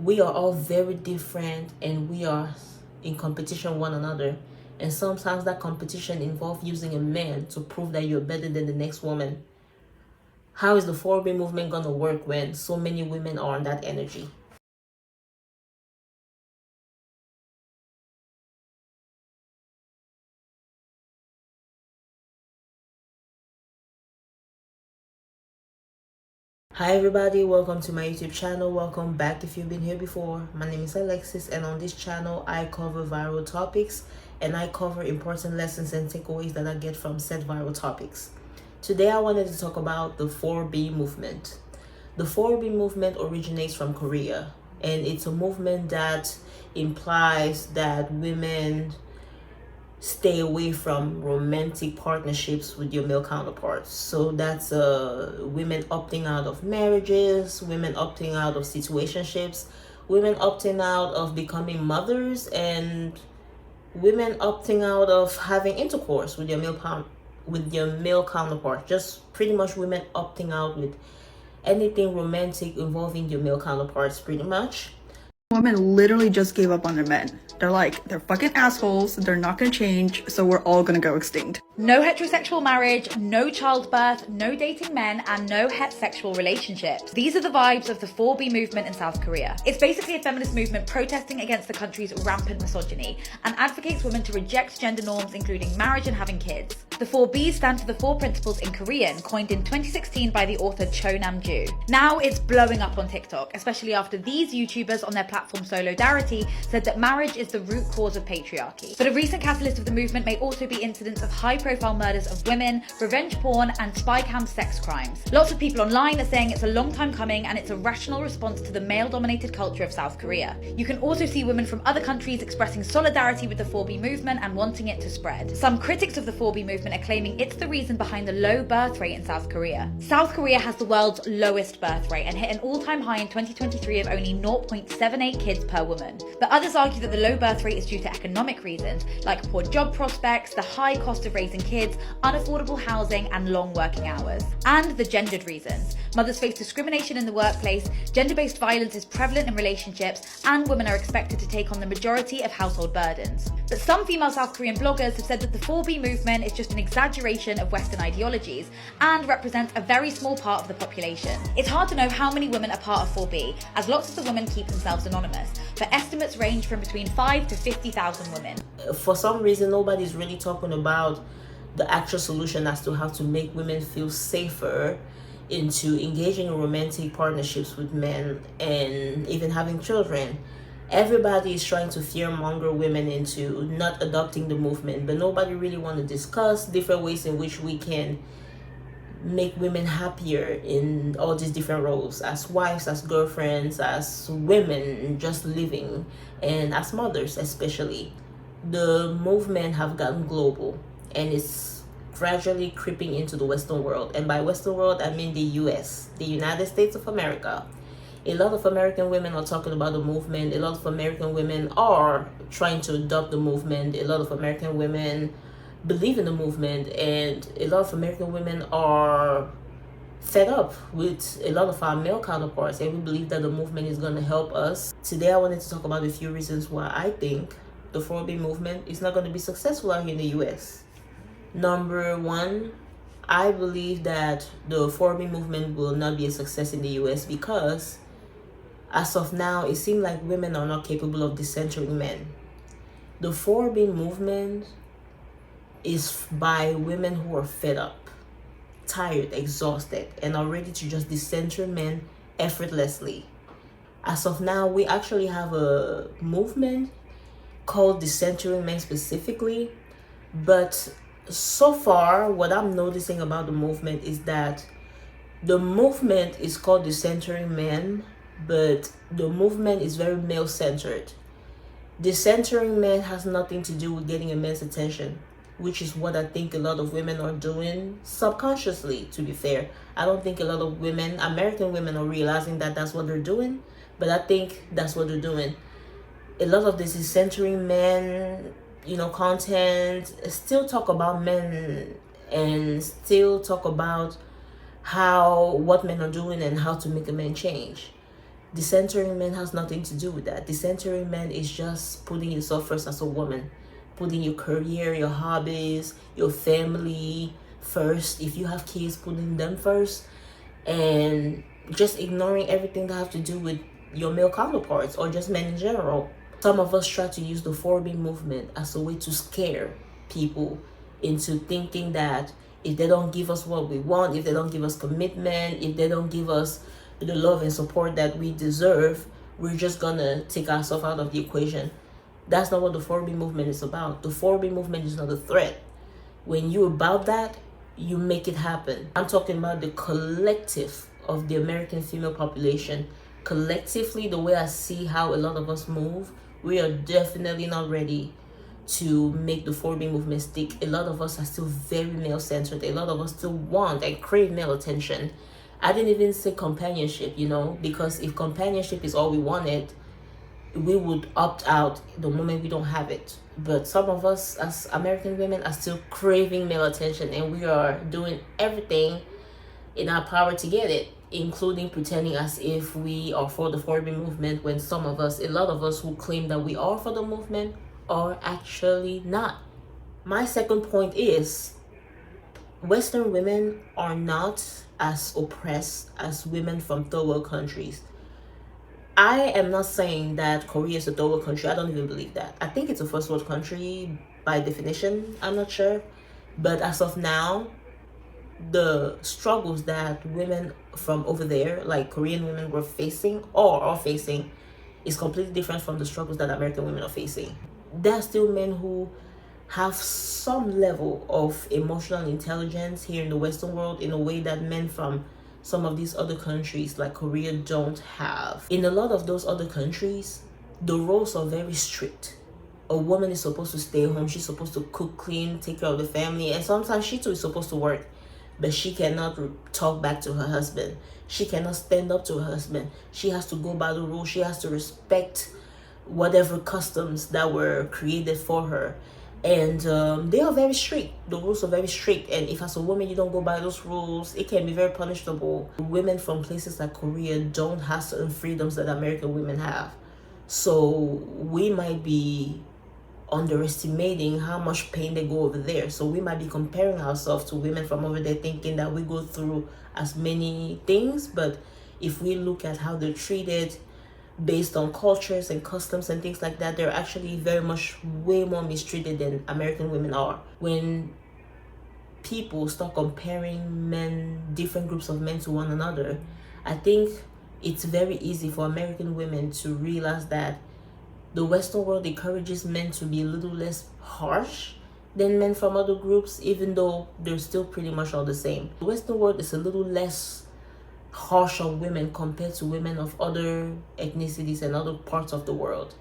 We are all very different and we are in competition with one another. And sometimes that competition involves using a man to prove that you're better than the next woman. How is the 4B movement going to work when so many women are on that energy? Hi everybody, welcome to my YouTube channel. Welcome back if you've been here before. My name is Alexis, and on this channel I cover viral topics and I cover important lessons and takeaways that I get from said viral topics. Today I wanted to talk about the 4B movement. The 4B movement originates from Korea, and it's a movement that implies that women stay away from romantic partnerships with your male counterparts. So that's women opting out of marriages, women opting out of situationships, women opting out of becoming mothers, and women opting out of having intercourse with your male counterpart. Just pretty much women opting out with anything romantic involving your male counterparts, pretty much. Women literally just gave up on their men. They're like, they're fucking assholes, they're not gonna change, so we're all gonna go extinct. No heterosexual marriage, no childbirth, no dating men, and no heterosexual relationships. These are the vibes of the 4B movement in South Korea. It's basically a feminist movement protesting against the country's rampant misogyny and advocates women to reject gender norms, including marriage and having kids. The 4Bs stand for the 4 principles in Korean, coined in 2016 by the author Cho Nam-ju. Now it's blowing up on TikTok, especially after these YouTubers on their platform Solidarity said that marriage is the root cause of patriarchy. But a recent catalyst of the movement may also be incidents of high-profile murders of women, revenge porn, and spy cam sex crimes. Lots of people online are saying it's a long time coming and it's a rational response to the male-dominated culture of South Korea. You can also see women from other countries expressing solidarity with the 4B movement and wanting it to spread. Some critics of the 4B movement are claiming it's the reason behind the low birth rate in South Korea. South Korea has the world's lowest birth rate and hit an all-time high in 2023 of only 0.78 kids per woman. But others argue that the low birth rate is due to economic reasons, like poor job prospects, the high cost of raising kids, unaffordable housing, and long working hours. And the gendered reasons. Mothers face discrimination in the workplace, gender-based violence is prevalent in relationships, and women are expected to take on the majority of household burdens. But some female South Korean bloggers have said that the 4B movement is just an exaggeration of Western ideologies and represents a very small part of the population. It's hard to know how many women are part of 4B, as lots of the women keep themselves anonymous, but estimates range from between 5 to 50,000 women. For some reason, nobody's really talking about the actual solution as to how to make women feel safer into engaging in romantic partnerships with men and even having children. Everybody is trying to fearmonger women into not adopting the movement, but nobody really want to discuss different ways in which we can make women happier in all these different roles, as wives, as girlfriends, as women just living, and as mothers especially. The movement have gotten global and it's gradually creeping into the Western world. And by Western world, I mean the US, the United States of America. A lot of American women are talking about the movement. A lot of American women are trying to adopt the movement. A lot of American women believe in the movement, and a lot of American women are fed up with a lot of our male counterparts, and we believe that the movement is going to help us. Today I wanted to talk about a few reasons why I think the 4B movement is not going to be successful out here in the US. Number one, I believe that the 4B movement will not be a success in the US because as of now, it seems like women are not capable of decentering men. The 4B movement is by women who are fed up, tired, exhausted, and are ready to just decenter men effortlessly. As of now, we actually have a movement called Decentering Men specifically, but so far, what I'm noticing about the movement is that the movement is called Decentering Men, but the movement is very male-centered. Decentering men has nothing to do with getting a man's attention, which is what I think a lot of women are doing subconsciously, to be fair. I don't think a lot of women, American women, are realizing that that's what they're doing, but I think that's what they're doing. A lot of this is centering men, content, still talk about men and still talk about what men are doing and how to make a man change. Decentering men has nothing to do with that. Decentering men is just putting yourself first as a woman, putting your career, your hobbies, your family first. If you have kids, putting them first, and just ignoring everything that have to do with your male counterparts or just men in general. Some of us try to use the 4B movement as a way to scare people into thinking that if they don't give us what we want, if they don't give us commitment, if they don't give us the love and support that we deserve, we're just gonna take ourselves out of the equation. That's not what the 4B movement is about. The 4B movement is not a threat. When you're about that, you make it happen. I'm talking about the collective of the American female population. Collectively, the way I see how a lot of us move, we are definitely not ready to make the 4B movement stick. A lot of us are still very male-centered. A lot of us still want and crave male attention. I didn't even say companionship, because if companionship is all we wanted, we would opt out the moment we don't have it. But some of us as American women are still craving male attention, and we are doing everything in our power to get it, including pretending as if we are for the 4B movement, when a lot of us who claim that we are for the movement are actually not. My second point is Western women are not as oppressed as women from third world countries. I am not saying that Korea is a third world country. I don't even believe that. I think it's a first world country by definition. I'm not sure. But as of now, the struggles that women from over there, like Korean women, were facing or are facing, is completely different from the struggles that American women are facing. There are still men who have some level of emotional intelligence here in the Western world in a way that men from some of these other countries like Korea don't have. In a lot of those other countries, the roles are very strict. A woman is supposed to stay home. She's supposed to cook, clean, take care of the family, and sometimes she too is supposed to work. But she cannot talk back to her husband. She cannot stand up to her husband. She has to go by the rules. She has to respect whatever customs that were created for her. And they are very strict. The rules are very strict. And if as a woman you don't go by those rules, it can be very punishable. Women from places like Korea don't have certain freedoms that American women have. So we might be underestimating how much pain they go over there. So we might be comparing ourselves to women from over there, thinking that we go through as many things. But if we look at how they're treated based on cultures and customs and things like that, they're actually very much way more mistreated than American women are. When people start comparing different groups of men to one another, I think it's very easy for American women to realize that the Western world encourages men to be a little less harsh than men from other groups, even though they're still pretty much all the same. The Western world is a little less harsh on women compared to women of other ethnicities and other parts of the world.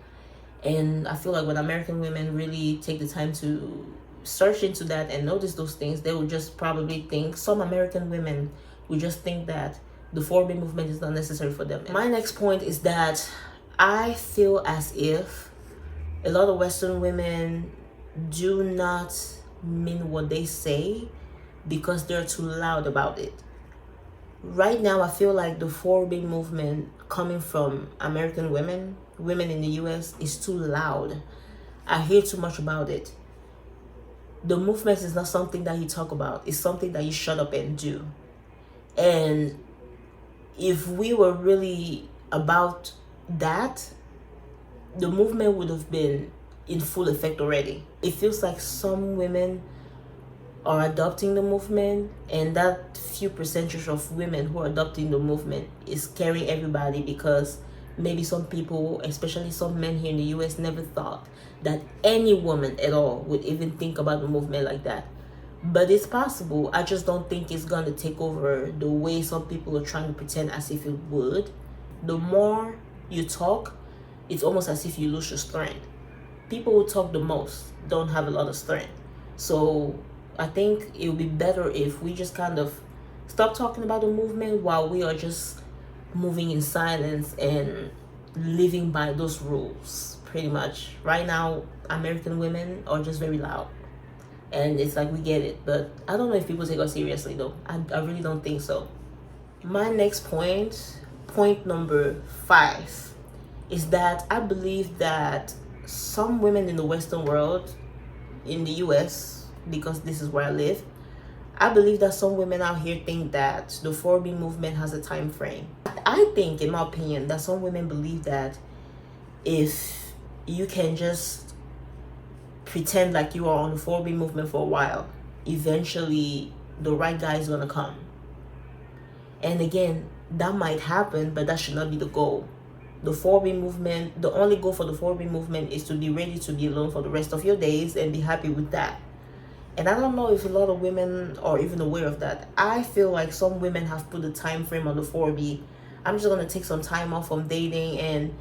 And I feel like when American women really take the time to search into that and notice those things, they will just probably think, some American women will just think that the 4B movement is not necessary for them. My next point is that I feel as if a lot of Western women do not mean what they say because they're too loud about it. Right now, I feel like the 4B movement coming from American women in the US, is too loud. I hear too much about it. The movement is not something that you talk about. It's something that you shut up and do. And if we were really about that, the movement would have been in full effect already. It feels like some women are adopting the movement, and that few percentage of women who are adopting the movement is scaring everybody, because maybe some people, especially some men here in the US, never thought that any woman at all would even think about the movement like that. But it's possible. I just don't think it's gonna take over the way some people are trying to pretend as if it would. The more you talk, it's almost as if you lose your strength. People who talk the most don't have a lot of strength. So I think it would be better if we just kind of stop talking about the movement while we are just moving in silence and living by those rules, pretty much. Right now, American women are just very loud. And it's like, we get it. But I don't know if people take us seriously, though. I really don't think so. My next point point number 5 is that I believe that some women in the Western world, in the US, because this is where I live, I believe that some women out here think that the 4B movement has a time frame. I think, in my opinion, that some women believe that if you can just pretend like you are on the 4B movement for a while, eventually the right guy is gonna come. And again, that might happen, but that should not be the goal. The 4B movement, the only goal for the 4B movement is to be ready to be alone for the rest of your days and be happy with that. And I don't know if a lot of women are even aware of that. I feel like some women have put a time frame on the 4B. I'm just gonna take some time off from dating and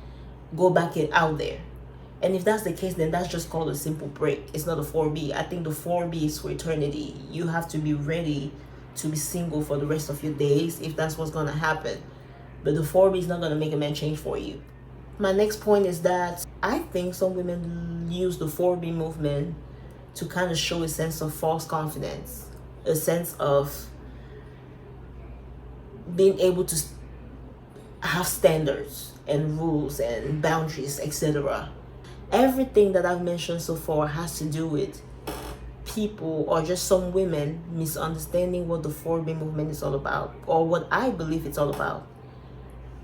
go back out there. And if that's the case, then that's just called a simple break. It's not a 4B. I think the 4B is for eternity. You have to be ready to be single for the rest of your days if that's what's gonna happen. But the 4B is not gonna make a man change for you. My next point is that I think some women use the 4B movement to kind of show a sense of false confidence, a sense of being able to have standards and rules and boundaries, etc. Everything that I've mentioned so far has to do with people, or just some women, misunderstanding what the 4B movement is all about, or what I believe it's all about.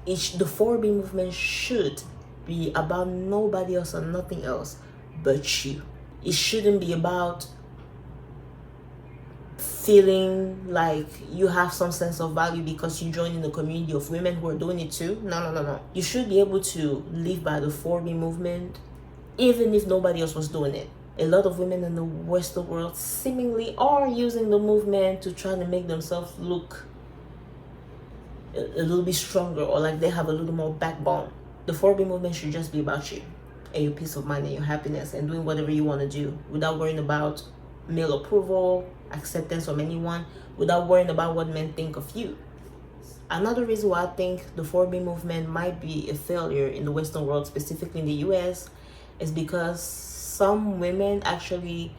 The 4B movement should be about nobody else and nothing else but you. It shouldn't be about feeling like you have some sense of value because you join in the community of women who are doing it too. No. You should be able to live by the 4B movement even if nobody else was doing it. A lot of women in the Western world seemingly are using the movement to try to make themselves look a little bit stronger, or like they have a little more backbone. The 4B movement should just be about you and your peace of mind and your happiness and doing whatever you want to do without worrying about male approval, acceptance from anyone, without worrying about what men think of you. Another reason why I think the 4B movement might be a failure in the Western world, specifically in the US, is because some women actually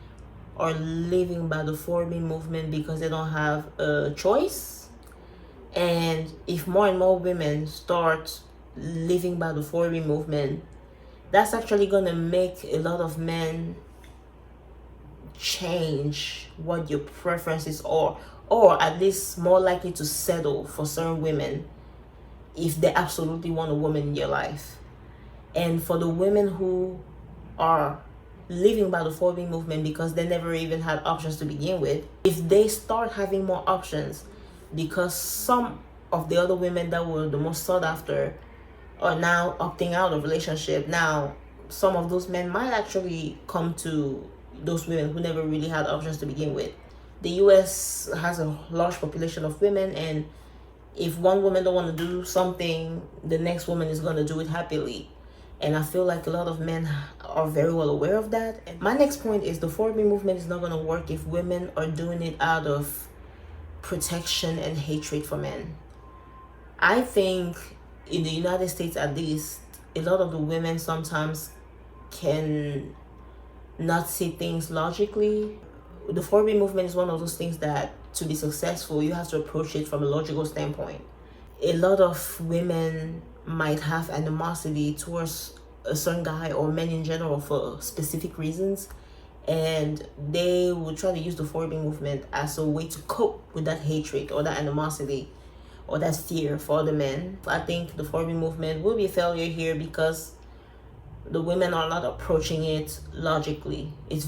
are living by the 4B movement because they don't have a choice. And if more and more women start living by the 4B movement, that's actually going to make a lot of men change what your preferences are, or at least more likely to settle for certain women if they absolutely want a woman in your life. And for the women who are living by the 4B movement because they never even had options to begin with, if they start having more options because some of the other women that were the most sought after are now opting out of relationship, now some of those men might actually come to those women who never really had options to begin with. The US has a large population of women, and if one woman don't want to do something, the next woman is going to do it happily. And I feel like a lot of men are very well aware of that. And my next point is the 4B movement is not going to work if women are doing it out of protection and hatred for men. I think in the United States, at least, a lot of the women sometimes can not see things logically. The 4B movement is one of those things that to be successful, you have to approach it from a logical standpoint. A lot of women might have animosity towards a certain guy or men in general for specific reasons, and they will try to use the 4B movement as a way to cope with that hatred or that animosity or that fear for the men. I think the 4B movement will be a failure here because the women are not approaching it logically. It's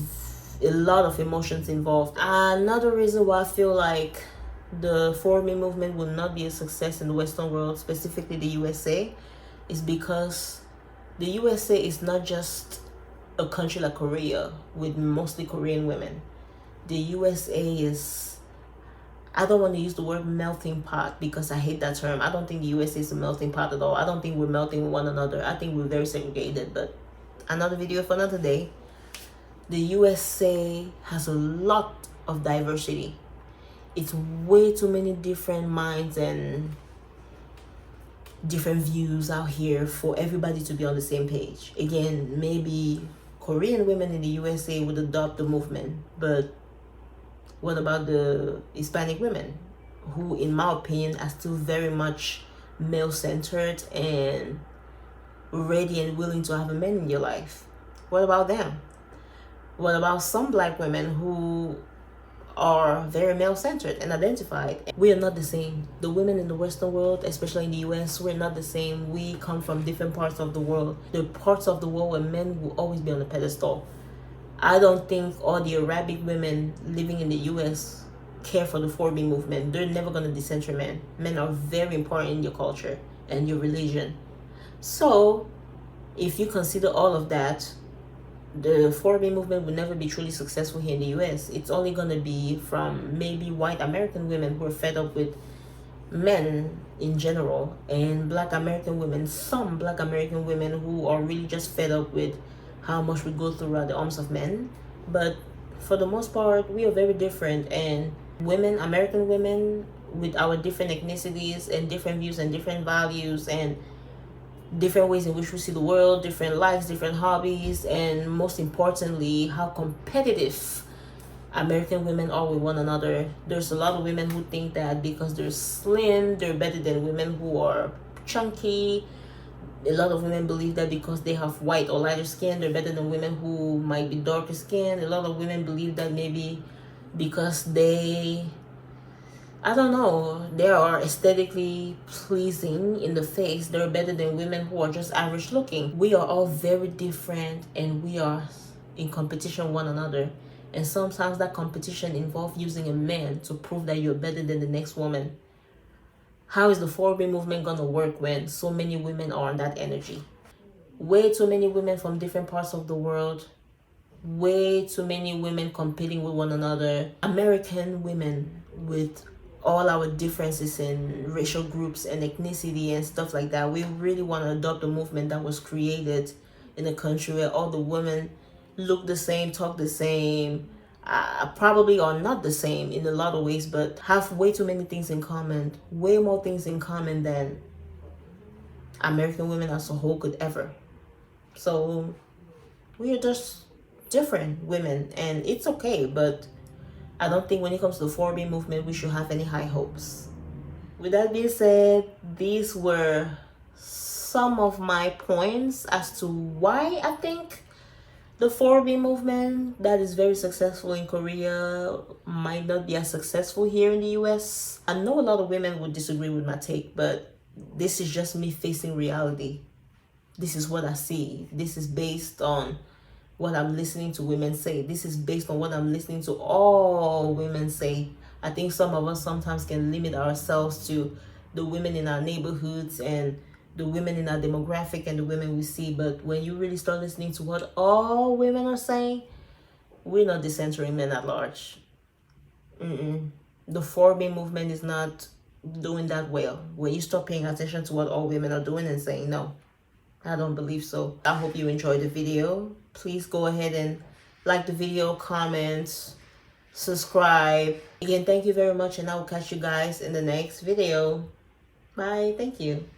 a lot of emotions involved. Another reason why I feel like the 4B movement will not be a success in the Western world, specifically the USA, is because the USA is not just a country like Korea with mostly Korean women. The USA is, I don't want to use the word melting pot because I hate that term. I don't think the USA is a melting pot at all. I don't think we're melting with one another. I think we're very segregated, but another video for another day. The USA has a lot of diversity. It's way too many different minds and different views out here for everybody to be on the same page. Again, maybe Korean women in the USA would adopt the movement, but what about the Hispanic women who, in my opinion, are still very much male-centered and ready and willing to have a man in your life. What about them? What about some black women who are very male-centered and identified? We are not the same. The women in the Western world, especially in the US, we're not the same. We come from different parts of the world. The parts of the world where men will always be on a pedestal. I don't think all the Arabic women living in the US care for the 4B movement. They're never going to decenter men. Men are very important in your culture and your religion. So if you consider all of that, the 4B movement will never be truly successful here in the US. It's only going to be from maybe white American women who are fed up with men in general, and black American women, some black American women who are really just fed up with how much we go through at the arms of men. But for the most part, we are very different, and women, American women, with our different ethnicities and different views and different values and different ways in which we see the world, different lives, different hobbies, and most importantly, how competitive American women are with one another. There's a lot of women who think that because they're slim, they're better than women who are chunky. A lot of women believe that because they have white or lighter skin, they're better than women who might be darker skinned. A lot of women believe that maybe because they, I don't know, they are aesthetically pleasing in the face, they're better than women who are just average looking. We are all very different, and we are in competition with one another. And sometimes that competition involves using a man to prove that you're better than the next woman. How is the 4B movement gonna work when so many women are on that energy? Way too many women from different parts of the world. Way too many women competing with one another. American women with all our differences in racial groups and ethnicity and stuff like that. We really want to adopt a movement that was created in a country where all the women look the same, talk the same, probably are not the same in a lot of ways, but have way too many things in common, way more things in common than American women as a whole could ever. So we are just different women, and it's okay, but I don't think when it comes to the 4B movement, we should have any high hopes. With that being said, these were some of my points as to why I think the 4B movement that is very successful in Korea might not be as successful here in the US. I know a lot of women would disagree with my take, but this is just me facing reality. This is what I see. This is based on what I'm listening to women say. This is based on what I'm listening to all women say. I think some of us sometimes can limit ourselves to the women in our neighborhoods and the women in our demographic and the women we see. But when you really start listening to what all women are saying, we're not decentering men at large. The 4B movement is not doing that well. When you start paying attention to what all women are doing and saying, no, I don't believe so. I hope you enjoyed the video. Please go ahead and like the video, comment, subscribe. Again, thank you very much, and I will catch you guys in the next video. Bye. Thank you.